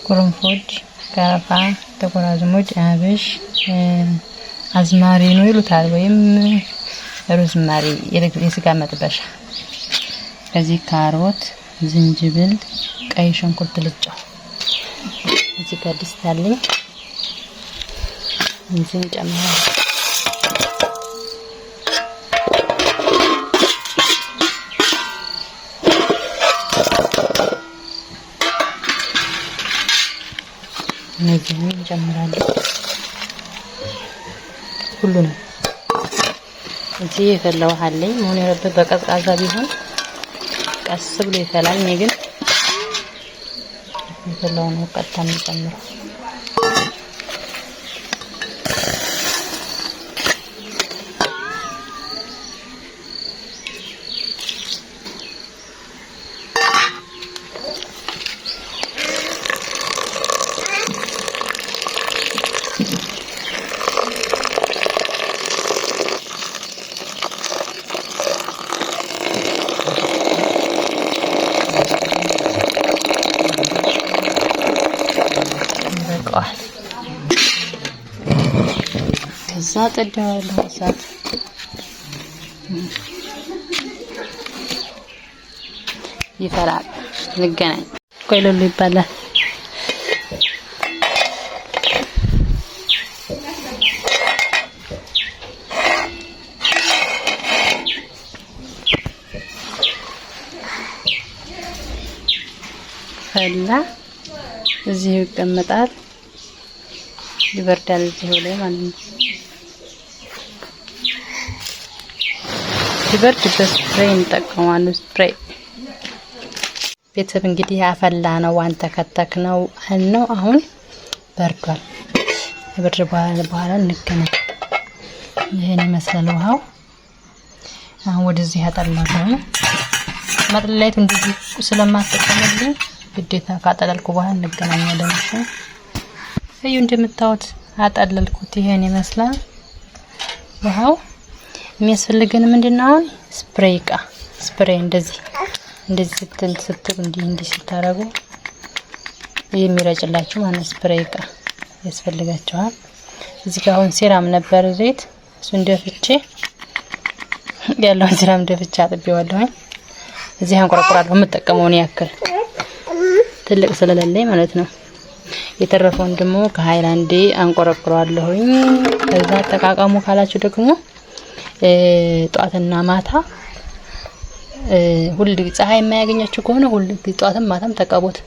ቅርንፉድ፣ ቀረፋ፣ ጥቁር አዝሙድ፣ አብሽ፣ አዝማሪኖ ይሉታል ወይም ሮዝማሪ የስጋ መጥበሻ። ከዚህ ካሮት፣ ዝንጅብል፣ ቀይ ሽንኩርት ልጫው። እዚህ ጋር ድስት አለኝ። እንዚህን ጨምራለሁ። እነዚህን ጨምራለሁ። ሁሉንም እዚህ የፈላ ውሃ አለኝ። መሆን ያለበት በቀዝቃዛ ቢሆን ቀስ ብሎ ይፈላል። እኔ ግን የፈላውን ነው ቀጥታ የምጨምረው። ከዛ ጥደዋለሁ። እሳት ይፈላል። እንገናኝ። ቆይ ሎሎ ይባላል። ፈላ። እዚህ ይቀመጣል። ይበርዳል እዚህ ላይ ማለት ነው። ሲበርድ በስፕሬይ እንጠቀማለን። ስፕሬይ ቤተሰብ እንግዲህ ያፈላ ነው ዋንተ ከተክ ነው አልነው። አሁን በርዷል። ከበርድ በኋላ እንገናኝ። ይሄን ይመስላል ውሃው። አሁን ወደዚህ ያጠላለው መጥለላይቱ እንደዚህ ስለማትጠቀምልኝ ግዴታ ካጠለልኩ በኋላ እንገናኛለን። እዩ እንደምታዩት አጠለልኩት። ይሄን ይመስላል ውሃው። የሚያስፈልገን ምንድነው? ስፕሬይ ቃ ስፕሬይ እንደዚህ ስትል እንዲህ ሲታረጉ የሚረጭላችሁ ማለት ስፕሬይ ቃ ያስፈልጋችኋል። እዚህ ጋር አሁን ሲራም ነበር ዘይት እሱ እንደፍቼ ያለውን ሲራም እንደፍቼ አጥቤዋለሁ። እዚህ አንቆረቆራለሁ የምጠቀመውን ያክል ትልቅ ስለሌለኝ ማለት ነው። የተረፈውን ደግሞ ከሃይላንዴ አንቆረቆራለሁ። ከዛ ተቃቀሙ ካላችሁ ደግሞ ጧትና ማታ ሁሉ ፀሐይ የማያገኛችሁ ከሆነ ሁሉ ጧትም ማታም ተቀቡት።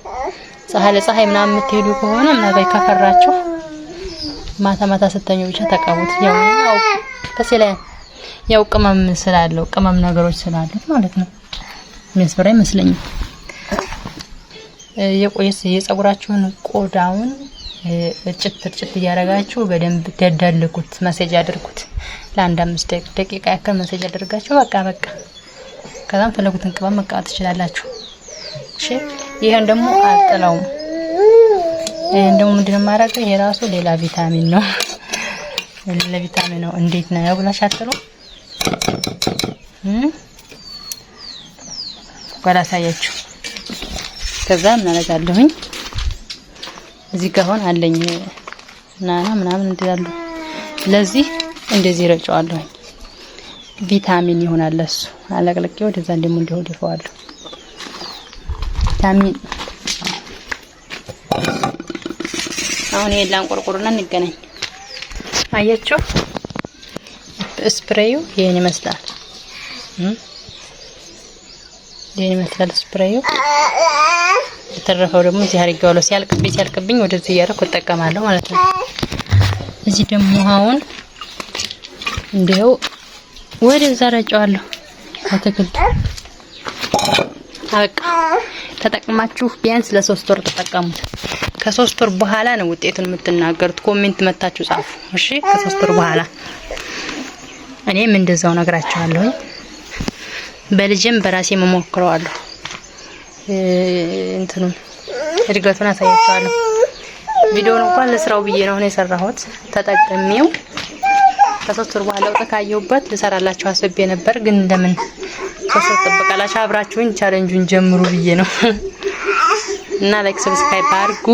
ፀሐይ ምናምን የምትሄዱ ከሆነ ምናልባት ከፈራችሁ ማታ ስተኙ ብቻ ተቀቡት። ያው ከሰላይ ያው ቅመም ነገሮች ስላሉት ማለት ነው። የሚያስፈራ ይመስለኛል። የፀጉራችሁን ቆዳውን እጭት እያደረጋችሁ በደንብ ደደልኩት፣ መሰጅ አድርጉት። ለአንድ 5 ደቂቃ ያክል መሰጅ አድርጋችሁ በቃ ከዛም ፈለጉትን ቅመም መቀባት ትችላላችሁ። እሺ ይሄን ደግሞ አጥላውም። ይሄን ደግሞ ምንድነው ማረጋው? ይሄ ራሱ ሌላ ቪታሚን ነው። ለቪታሚን ነው። እንዴት ነው ብላሽ አጥሉ ወላሳያችሁ። ከዛ እናረጋለሁኝ። እዚህ ጋር አሁን አለኝ ናና ምናምን እንዲያሉ ለዚህ እንደዚህ ረጨዋለሁኝ። ቪታሚን ይሆናል ለሱ። አለቅልቄ ወደዛ እንደምን ደፋዋለሁ። ቪታሚን አሁን የላን ቆርቆሮና እንገናኝ። አያችሁ ስፕሬዩ ይሄን ይመስላል። ይሄን ይመስላል ስፕሬዩ። የተረፈው ደግሞ እዚህ አድርጌዋለሁ። ሲያልቅብኝ ወደዚህ እያደረኩ እጠቀማለሁ ማለት ነው። እዚህ ደግሞ አሁን እንደው ወደዛ ረጨዋለሁ። አትክልት በቃ ተጠቅማችሁ ቢያንስ ለ3 ወር ተጠቀሙት። ከ3 ወር በኋላ ነው ውጤቱን የምትናገሩት። ኮሜንት መታችሁ ጻፉ እሺ። ከ3 ወር በኋላ እኔም እንደዛው ነግራችኋለሁ። በልጅም በራሴ መሞክረዋለሁ። እንትኑን እድገቱን አሳያችኋለሁ። ቪዲዮውን እንኳን ለስራው ብዬ ነው የሰራሁት። ተጠቅሜው ከ3 ወር በኋላ ወጣ ካየሁበት ልሰራላችሁ አስቤ ነበር፣ ግን እንደምን ከሶስት ተበቃላችሁ አብራችሁኝ ቻሌንጁን ጀምሩ ብዬ ነው እና ላይክ ሰብስክራይብ አድርጉ።